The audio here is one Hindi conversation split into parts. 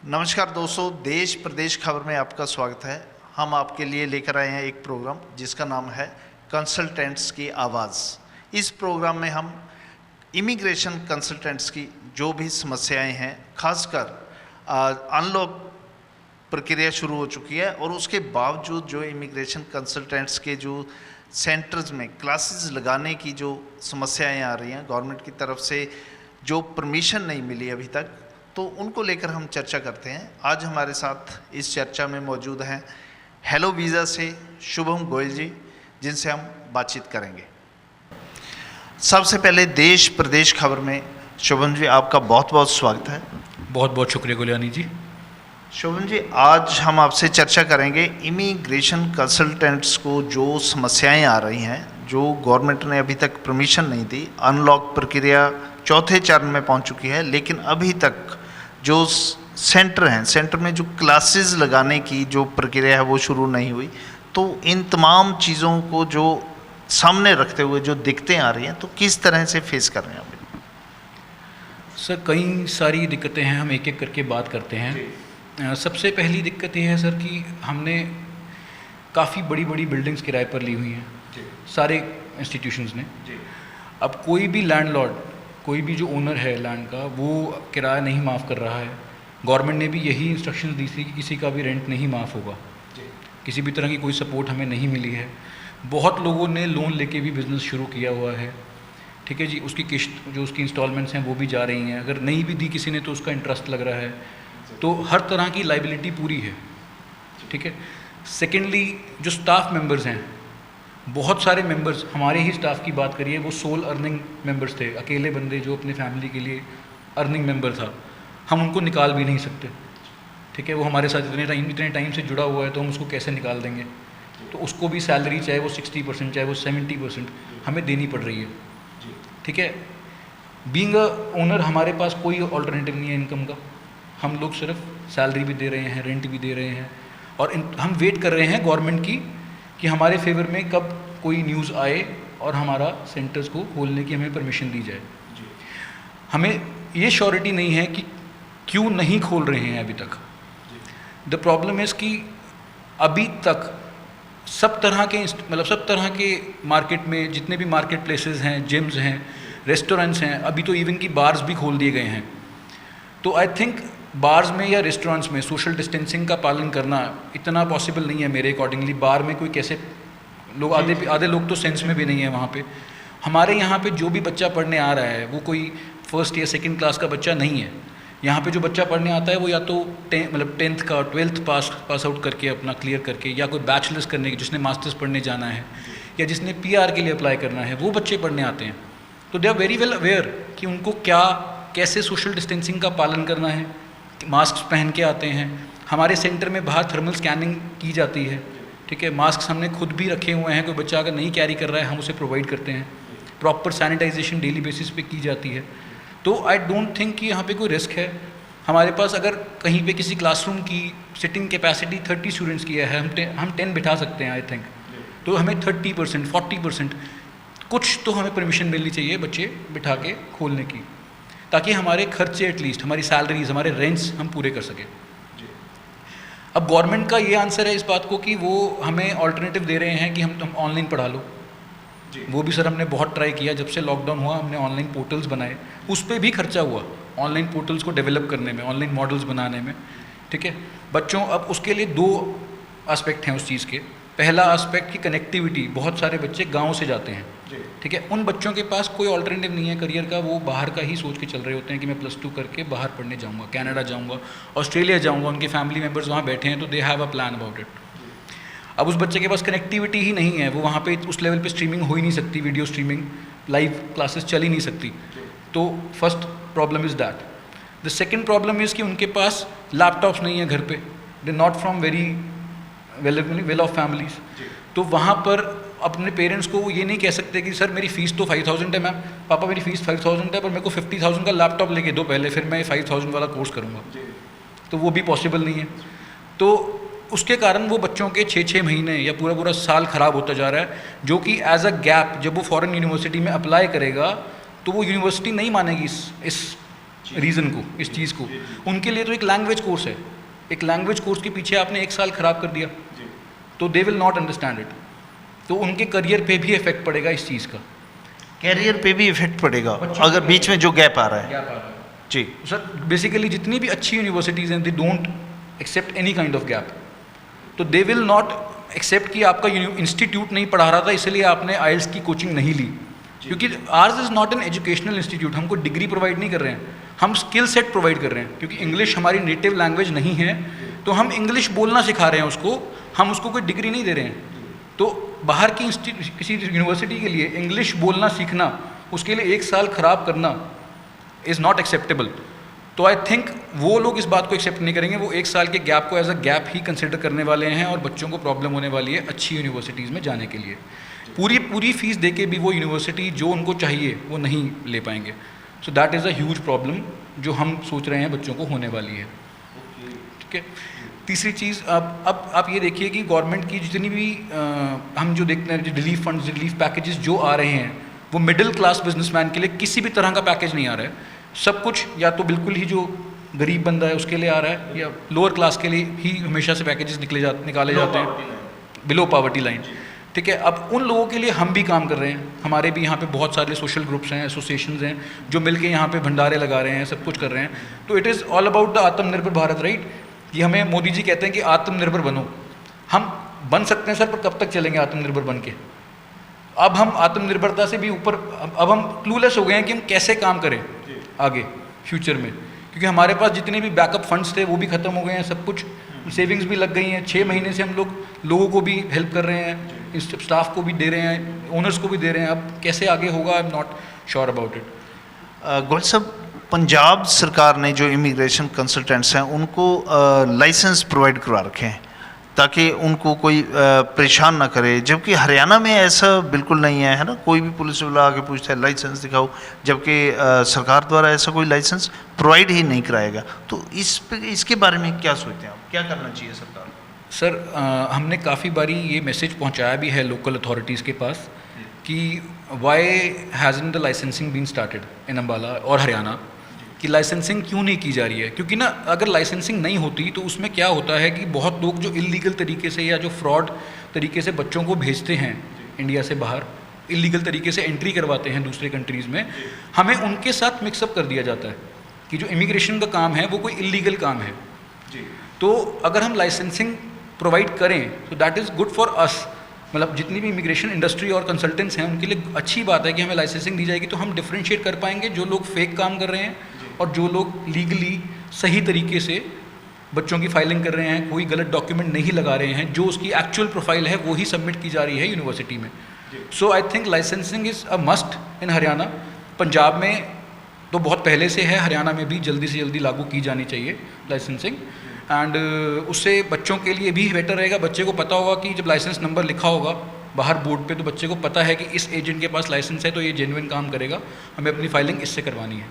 नमस्कार दोस्तों, देश प्रदेश खबर में आपका स्वागत है। हम आपके लिए लेकर आए हैं एक प्रोग्राम जिसका नाम है कंसल्टेंट्स की आवाज़। इस प्रोग्राम में हम इमिग्रेशन कंसल्टेंट्स की जो भी समस्याएं हैं, खासकर अनलॉक प्रक्रिया शुरू हो चुकी है और उसके बावजूद जो इमिग्रेशन कंसल्टेंट्स के जो सेंटर्स में क्लासेस लगाने की जो समस्याएं आ रही हैं, गवर्नमेंट की तरफ से जो परमिशन नहीं मिली अभी तक, तो उनको लेकर हम चर्चा करते हैं। आज हमारे साथ इस चर्चा में मौजूद हैं हेलो वीज़ा से शुभम गोयल जी, जिनसे हम बातचीत करेंगे। सबसे पहले देश प्रदेश खबर में शुभम जी आपका बहुत बहुत स्वागत है। बहुत बहुत शुक्रिया गुलियानी जी। शुभम जी, आज हम आपसे चर्चा करेंगे इमिग्रेशन कंसल्टेंट्स को जो समस्याएं आ रही हैं, जो गवर्नमेंट ने अभी तक परमिशन नहीं दी। अनलॉक प्रक्रिया चौथे चरण में पहुंच चुकी है, लेकिन अभी तक जो सेंटर हैं, सेंटर में जो क्लासेस लगाने की जो प्रक्रिया है वो शुरू नहीं हुई। तो इन तमाम चीज़ों को जो सामने रखते हुए जो दिक्कतें आ रही हैं, तो किस तरह से फेस कर रहे हैं आप? सर, कई सारी दिक्कतें हैं, हम एक एक करके बात करते हैं। सबसे पहली दिक्कत ये है सर कि हमने काफ़ी बड़ी बड़ी बिल्डिंग्स किराए पर ली हुई हैं, सारे इंस्टीट्यूशंस ने। अब कोई भी लैंडलॉर्ड, कोई भी जो ओनर है लैंड का, वो किराया नहीं माफ़ कर रहा है। गवर्नमेंट ने भी यही इंस्ट्रक्शंस दी थी कि किसी का भी रेंट नहीं माफ़ होगा, किसी भी तरह की कोई सपोर्ट हमें नहीं मिली है। बहुत लोगों ने लोन लेके भी बिज़नेस शुरू किया हुआ है, ठीक है जी। उसकी किस्त, जो उसकी इंस्टॉलमेंट्स हैं वो भी जा रही हैं। अगर नहीं भी दी किसी ने तो उसका इंटरेस्ट लग रहा है। तो हर तरह की लाइबिलिटी पूरी है, ठीक है। सेकेंडली, जो स्टाफ मेंबर्स हैं, बहुत सारे मेंबर्स, हमारे ही स्टाफ की बात करिए, वो सोल अर्निंग मेंबर्स थे, अकेले बंदे जो अपने फैमिली के लिए अर्निंग मेंबर था। हम उनको निकाल भी नहीं सकते, ठीक है। वो हमारे साथ इतने टाइम से जुड़ा हुआ है, तो हम उसको कैसे निकाल देंगे? तो उसको भी सैलरी, चाहे वो 60% चाहे वो 70%, हमें देनी पड़ रही है, ठीक है। बीइंग अ ओनर हमारे पास कोई ऑल्टरनेटिव नहीं है इनकम का। हम लोग सिर्फ सैलरी भी दे रहे हैं, रेंट भी दे रहे हैं, और हम वेट कर रहे हैं गवर्नमेंट की कि हमारे फेवर में कब कोई न्यूज़ आए और हमारा सेंटर्स को खोलने की हमें परमिशन दी जाए। हमें ये श्योरिटी नहीं है कि क्यों नहीं खोल रहे हैं अभी तक। द प्रॉब्लम इज़ कि अभी तक सब तरह के मार्केट में जितने भी मार्केट प्लेसेस हैं, जिम्स हैं, रेस्टोरेंट्स हैं, अभी तो इवन की बार्स भी खोल दिए गए हैं। तो आई थिंक बार्स में या रेस्टोरेंट्स में सोशल डिस्टेंसिंग का पालन करना इतना पॉसिबल नहीं है मेरे अकॉर्डिंगली। बार में कोई कैसे लोग, आधे लोग तो सेंस में भी नहीं है वहाँ पे। हमारे यहाँ पे जो भी बच्चा पढ़ने आ रहा है वो कोई फर्स्ट या सेकंड क्लास का बच्चा नहीं है। यहाँ पे जो बच्चा पढ़ने आता है वो या तो 10th का 12th पास आउट करके अपना क्लियर करके, या कोई बैचलर्स करने की, जिसने मास्टर्स पढ़ने जाना है, या जिसने PR के लिए अप्लाई करना है, वो बच्चे पढ़ने आते हैं। तो they are very well aware कि उनको कैसे सोशल डिस्टेंसिंग का पालन करना है। मास्क पहन के आते हैं। हमारे सेंटर में बाहर थर्मल स्कैनिंग की जाती है, ठीक है। मास्क हमने खुद भी रखे हुए हैं, कोई बच्चा अगर नहीं कैरी कर रहा है हम उसे प्रोवाइड करते हैं। प्रॉपर सैनिटाइजेशन डेली बेसिस पे की जाती है। तो आई डोंट थिंक कि यहाँ पे कोई रिस्क है। हमारे पास अगर कहीं पे किसी क्लासरूम की सिटिंग कैपेसिटी 30 स्टूडेंट्स की है, हम 10 बिठा सकते हैं आई थिंक। तो हमें 30%, 40% कुछ तो हमें परमिशन मिलनी चाहिए बच्चे बिठा के खोलने की, ताकि हमारे खर्चे, एटलीस्ट हमारी सैलरीज, हमारे रेंट्स हम पूरे कर सकें। अब गवर्नमेंट का ये आंसर है इस बात को कि वो हमें ऑल्टरनेटिव दे रहे हैं कि हम ऑनलाइन पढ़ा लो। वो भी सर हमने बहुत ट्राई किया। जब से लॉकडाउन हुआ हमने ऑनलाइन पोर्टल्स बनाए, उस पर भी खर्चा हुआ, ऑनलाइन पोर्टल्स को डेवलप करने में, ऑनलाइन मॉडल्स बनाने में, ठीक है। बच्चों, अब उसके लिए 2 एस्पेक्ट हैं उस चीज़ के। पहला एस्पेक्ट की कनेक्टिविटी, बहुत सारे बच्चे गाँव से जाते हैं, ठीक है। उन बच्चों के पास कोई ऑल्टरनेटिव नहीं है करियर का। वो बाहर का ही सोच के चल रहे होते हैं कि मैं +2 करके बाहर पढ़ने जाऊंगा, कनाडा जाऊंगा, ऑस्ट्रेलिया जाऊंगा। उनके फैमिली मेम्बर्स वहाँ बैठे हैं, तो they have a plan about it. अब उस बच्चे के पास कनेक्टिविटी ही नहीं है, वो वहाँ पे उस लेवल पे स्ट्रीमिंग हो ही नहीं सकती, वीडियो स्ट्रीमिंग, लाइव क्लासेस चल ही नहीं सकती। तो first problem is that. The second problem is कि उनके पास लैपटॉप्स नहीं है घर पे। They not from very well of families. तो वहाँ पर अपने पेरेंट्स को वो ये नहीं कह सकते कि सर मेरी फ़ीस तो 5000 है मैम, पापा मेरी फ़ीस 5000 है, पर मेरे को 50,000 का लैपटॉप लेके दो पहले, फिर मैं 5000 वाला कोर्स करूँगा। तो वो भी पॉसिबल नहीं है। तो उसके कारण वो बच्चों के 6-6 महीने या पूरा साल ख़राब होता जा रहा है, जो कि एज अ गैप जब वो फॉरेन यूनिवर्सिटी में अप्लाई करेगा तो वो यूनिवर्सिटी नहीं मानेगी इस रीज़न को, इस चीज़ को। उनके लिए तो एक लैंग्वेज कोर्स है, एक लैंग्वेज कोर्स के पीछे आपने 1 साल ख़राब कर दिया तो they will not understand it, तो उनके करियर पे भी इफेक्ट पड़ेगा इस चीज़ का। कैरियर पे भी इफेक्ट पड़ेगा अगर बीच में जो गैप आ रहा है। जी सर, बेसिकली जितनी भी अच्छी यूनिवर्सिटीज़ हैं they don't accept any kind of gap, तो दे विल नॉट एक्सेप्ट कि आपका इंस्टीट्यूट नहीं पढ़ा रहा था इसलिए आपने आइल्स की कोचिंग नहीं ली, क्योंकि ours is not an educational institute, हमको डिग्री प्रोवाइड नहीं कर रहे हैं, हम स्किल सेट प्रोवाइड कर रहे हैं। क्योंकि इंग्लिश हमारी नेटिव लैंग्वेज नहीं है तो हम इंग्लिश बोलना सिखा रहे हैं उसको, हम उसको कोई डिग्री नहीं दे रहे हैं। तो बाहर की किसी यूनिवर्सिटी के लिए इंग्लिश बोलना सीखना, उसके लिए 1 साल ख़राब करना इज़ नॉट एक्सेप्टेबल। तो आई थिंक वो लोग इस बात को एक्सेप्ट नहीं करेंगे, वो 1 साल के गैप को एज अ गैप ही कंसिडर करने वाले हैं और बच्चों को प्रॉब्लम होने वाली है अच्छी यूनिवर्सिटीज़ में जाने के लिए। पूरी फीस दे के भी वो यूनिवर्सिटी जो उनको चाहिए वो नहीं ले पाएंगे। So that is a huge problem जो हम सोच रहे हैं बच्चों को होने वाली है। ठीक है, तीसरी चीज़, अब आप ये देखिए कि गवर्नमेंट की जितनी भी हम जो देखते हैं रिलीफ फंड्स, रिलीफ पैकेजेस जो आ रहे हैं वो मिडिल क्लास बिजनेसमैन के लिए किसी भी तरह का पैकेज नहीं आ रहा है। सब कुछ या तो बिल्कुल ही जो गरीब बंदा है उसके लिए आ रहा है, या लोअर क्लास के लिए ही हमेशा से पैकेजेस निकाले जाते हैं, बिलो पावर्टी लाइन। ठीक है, अब उन लोगों के लिए हम भी काम कर रहे हैं, हमारे भी यहाँ पे बहुत सारे सोशल ग्रुप्स हैं, एसोसिएशंस हैं जो मिलके यहाँ पे भंडारे लगा रहे हैं, सब कुछ कर रहे हैं। तो it is all about the आत्मनिर्भर भारत, राइट। कि हमें मोदी जी कहते हैं कि आत्मनिर्भर बनो, हम बन सकते हैं सर, पर कब तक चलेंगे आत्मनिर्भर बन के। अब हम आत्मनिर्भरता से भी ऊपर, अब हम क्लूलेस हो गए हैं कि हम कैसे काम करें आगे फ्यूचर में, क्योंकि हमारे पास जितने भी बैकअप फंड्स थे वो भी ख़त्म हो गए हैं, सब कुछ सेविंग्स भी लग गई हैं। 6 महीने से हम लोगों को भी हेल्प कर रहे हैं, स्टाफ को भी दे रहे हैं, ओनर्स को भी दे रहे हैं। अब कैसे आगे होगा, I am not sure about it. Goyal साहब, पंजाब सरकार ने जो इमिग्रेशन कंसल्टेंट्स हैं उनको लाइसेंस प्रोवाइड करवा रखे हैं ताकि उनको कोई परेशान ना करे, जबकि हरियाणा में ऐसा बिल्कुल नहीं है, है ना। कोई भी पुलिस वाला आके पूछता है लाइसेंस दिखाओ, जबकि सरकार द्वारा ऐसा कोई लाइसेंस प्रोवाइड ही नहीं कराएगा। तो इसके बारे में क्या सोचते हैं आप, क्या करना चाहिए सरकार? सर, हमने काफ़ी बारी ये मैसेज पहुंचाया भी है लोकल अथॉरिटीज़ के पास कि why hasn't the licensing been started in Ambala और हरियाणा, कि लाइसेंसिंग क्यों नहीं की जा रही है। क्योंकि ना अगर लाइसेंसिंग नहीं होती तो उसमें क्या होता है कि बहुत लोग जो इलीगल तरीके से या जो फ्रॉड तरीके से बच्चों को भेजते हैं इंडिया से बाहर, इलीगल तरीके से एंट्री करवाते हैं दूसरे कंट्रीज़ में, हमें उनके साथ मिक्सअप कर दिया जाता है कि जो इमिग्रेशन का काम है वो कोई इलीगल काम है। तो अगर हम लाइसेंसिंग प्रोवाइड करें तो that is good for us, मतलब जितनी भी इमिग्रेशन इंडस्ट्री और कंसल्टेंट्स हैं उनके लिए अच्छी बात है कि हमें लाइसेंसिंग दी जाएगी, तो हम डिफरेंशिएट कर पाएंगे जो लोग फेक काम कर रहे हैं और जो लोग लीगली सही तरीके से बच्चों की फाइलिंग कर रहे हैं, कोई गलत डॉक्यूमेंट नहीं लगा रहे हैं, जो उसकी एक्चुअल प्रोफाइल है वो ही सबमिट की जा रही है यूनिवर्सिटी में। So I think licensing is a must in Haryana. Punjab में तो बहुत पहले से है, हरियाणा में भी जल्दी से जल्दी लागू की जानी चाहिए लाइसेंसिंग, एंड उससे बच्चों के लिए भी बेटर रहेगा। बच्चे को पता होगा कि जब लाइसेंस नंबर लिखा होगा बाहर बोर्ड पे तो बच्चे को पता है कि इस एजेंट के पास लाइसेंस है तो ये जेन्युइन काम करेगा, हमें अपनी फाइलिंग इससे करवानी है।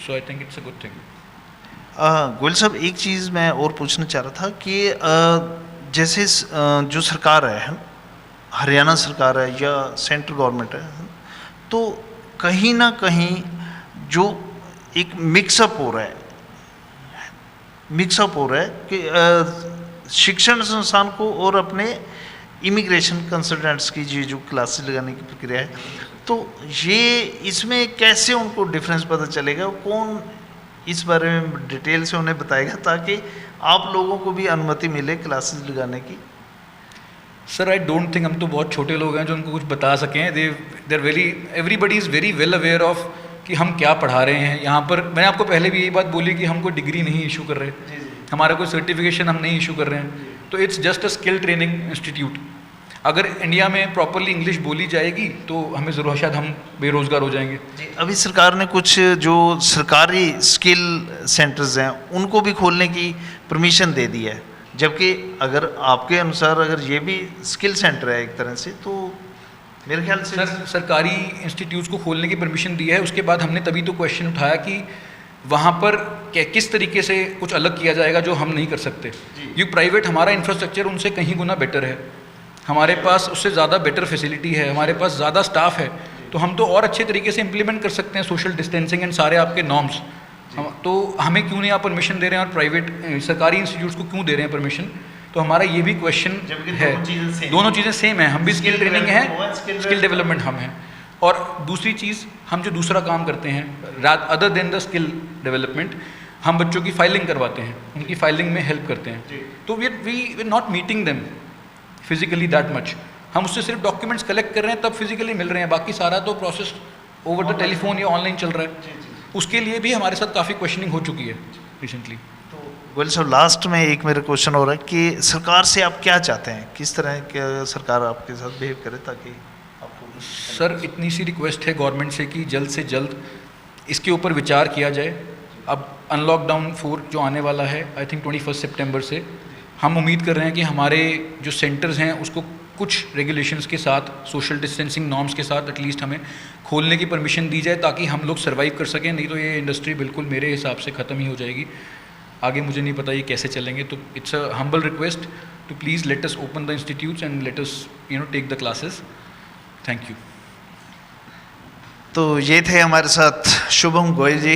So I think it's a good thing. Goyal Sahab, एक चीज़ मैं और पूछना चाह रहा था कि जैसे जो सरकार है, हरियाणा सरकार है या सेंट्रल गवर्नमेंट है, तो कहीं ना कहीं जो एक मिक्सअप हो रहा है कि शिक्षण संस्थान को और अपने इमिग्रेशन कंसल्टेंट्स की जो क्लासेस लगाने की प्रक्रिया है, तो ये इसमें कैसे उनको डिफरेंस पता चलेगा, कौन इस बारे में डिटेल से उन्हें बताएगा ताकि आप लोगों को भी अनुमति मिले क्लासेस लगाने की? सर, आई डोंट थिंक हम तो बहुत छोटे लोग हैं जो उनको कुछ बता सकें। There very everybody is very well aware of कि हम क्या पढ़ा रहे हैं यहाँ पर। मैंने आपको पहले भी यही बात बोली कि हम कोई डिग्री नहीं इशू कर रहे, हमारा कोई सर्टिफिकेशन हम नहीं इशू कर रहे हैं, तो it's just a skill training institute. अगर इंडिया में प्रॉपरली इंग्लिश बोली जाएगी तो हमें ज़रूर शायद हम बेरोज़गार हो जाएंगे। अभी सरकार ने कुछ जो सरकारी स्किल सेंटर्स हैं उनको भी खोलने की परमिशन दे दी है, जबकि अगर आपके अनुसार अगर ये भी स्किल सेंटर है एक तरह से, तो मेरे ख्याल से सर सरकारी इंस्टीट्यूट्स को खोलने की परमिशन दी है। उसके बाद हमने तभी तो क्वेश्चन उठाया कि वहाँ पर किस तरीके से कुछ अलग किया जाएगा जो हम नहीं कर सकते। ये प्राइवेट, हमारा इंफ्रास्ट्रक्चर उनसे कहीं गुना बेटर है, हमारे पास उससे ज़्यादा बेटर फैसिलिटी है, हमारे पास ज़्यादा स्टाफ है, तो हम तो और अच्छे तरीके से इम्प्लीमेंट कर सकते हैं सोशल डिस्टेंसिंग एंड सारे आपके नॉर्म्स। तो हमें क्यों नहीं आप परमिशन दे रहे हैं और प्राइवेट सरकारी इंस्टीट्यूट्स को क्यों दे रहे हैं परमिशन? तो हमारा ये भी क्वेश्चन है। दोनों चीज़ें सेम है, हम भी स्किल ट्रेनिंग है, स्किल डेवलपमेंट हम हैं। और दूसरी चीज़, हम जो दूसरा काम करते हैं other than the skill development, हम बच्चों की फाइलिंग करवाते हैं, उनकी फाइलिंग में हेल्प करते हैं। तो we not meeting them physically that much, हम उससे सिर्फ डॉक्यूमेंट्स कलेक्ट कर रहे हैं, तब फिजिकली मिल रहे हैं, बाकी सारा तो प्रोसेस ओवर द टेलीफोन या ऑनलाइन चल रहा है। उसके लिए भी हमारे साथ काफ़ी क्वेश्चनिंग हो चुकी है रिसेंटली। गोयल साहब, लास्ट में एक मेरा क्वेश्चन हो रहा है कि सरकार से आप क्या चाहते हैं, किस तरह के सरकार आपके साथ बिहेव करे ताकि आपको? सर इतनी सी रिक्वेस्ट है गवर्नमेंट से कि जल्द से जल्द इसके ऊपर विचार किया जाए। अब अनलॉकडाउन 4 जो आने वाला है, आई थिंक 21 सितंबर से, हम उम्मीद कर रहे हैं कि हमारे जो सेंटर्स हैं उसको कुछ रेगुलेशंस के साथ, सोशल डिस्टेंसिंग नॉर्म्स के साथ एटलीस्ट हमें खोलने की परमिशन दी जाए ताकि हम लोग सर्वाइव कर सकें। नहीं तो ये इंडस्ट्री बिल्कुल मेरे हिसाब से ख़त्म ही हो जाएगी। आगे मुझे नहीं पता ये कैसे चलेंगे। तो it's a humble request to please let us open the institutes and let us take the classes. Thank you. तो ये थे हमारे साथ शुभम गोयल जी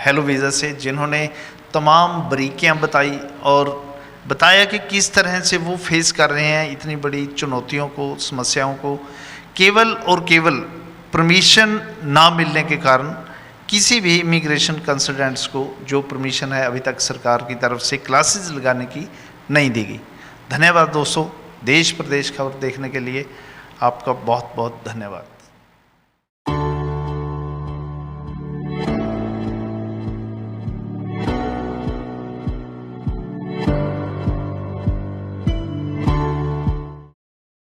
हेलो वीज़ा से, जिन्होंने तमाम बारीकियाँ बताई और बताया कि किस तरह से वो फेस कर रहे हैं इतनी बड़ी चुनौतियों को, समस्याओं को, केवल और केवल परमिशन ना मिलने के कारण किसी भी इमिग्रेशन कंसल्टेंट्स को जो परमिशन है अभी तक सरकार की तरफ से क्लासेस लगाने की नहीं दी गई। धन्यवाद दोस्तों, देश प्रदेश खबर देखने के लिए आपका बहुत बहुत धन्यवाद।